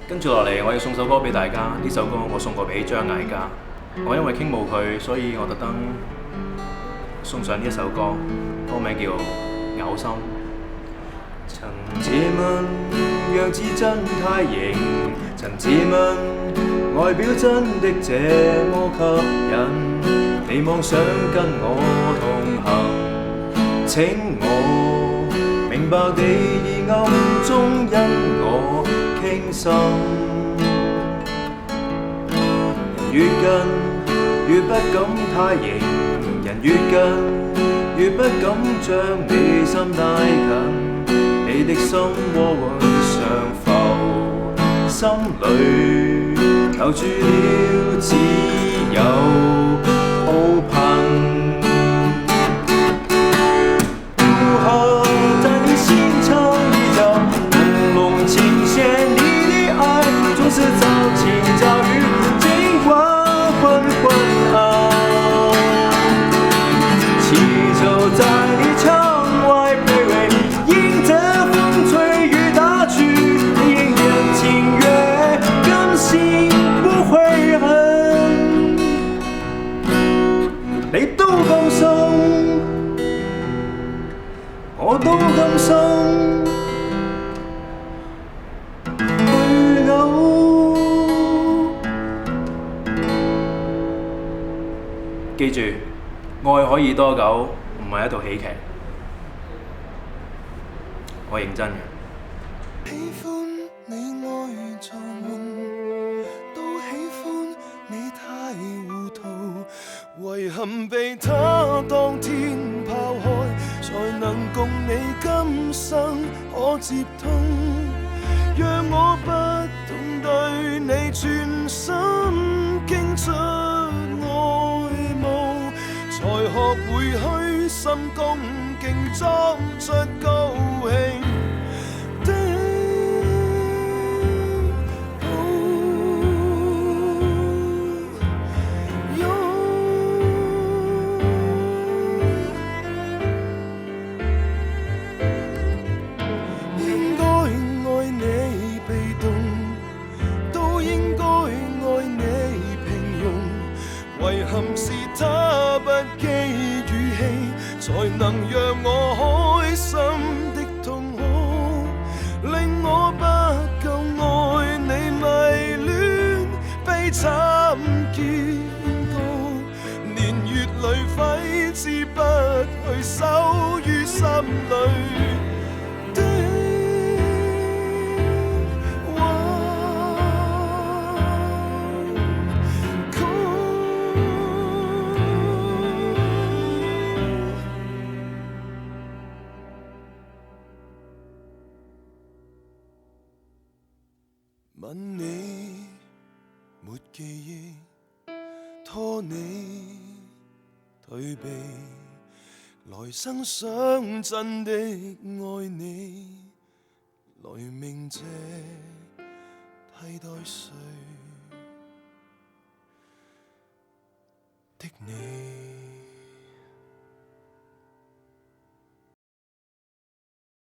跟住落嚟，我要送首歌俾大家。呢首歌我送過俾張艾嘉。我因為傾慕佢，所以我特登送上呢一首歌，歌名叫《嘔心》。曾自問樣子真太型，曾自問外表真的這麼吸引，你妄想跟我同行，請我明白你已暗中因我傾心。人越近越不敢太型，人越近越不敢將你心帶近，你的心窩穩上浮，心裏留住了只有抱憑。在你心唱一角，朦朧清显你的爱，总是早晴早雨，尽管昏昏暗。气球在你窗外卑微，迎着风吹雨打去，宁愿情愿甘心不悔恨，你都甘心，我都甘心去嘔。記住，愛可以多久，唔係一套喜劇。我認真嘅。喜歡你愛做夢，都喜歡你太糊塗，遺憾被他當天拋開，才能共你今生可接通，讓我不懂對你全心傾出愛慕，才學會虛心恭敬裝出高興。遺憾是他不羈語氣，才能讓我開心的痛哭，令我不夠愛你迷戀，悲慘結局。年月裏揮之不去，守於心裏。吻你沒記憶，拖你退避，來生想真的愛你，來鳴謝替代誰的你。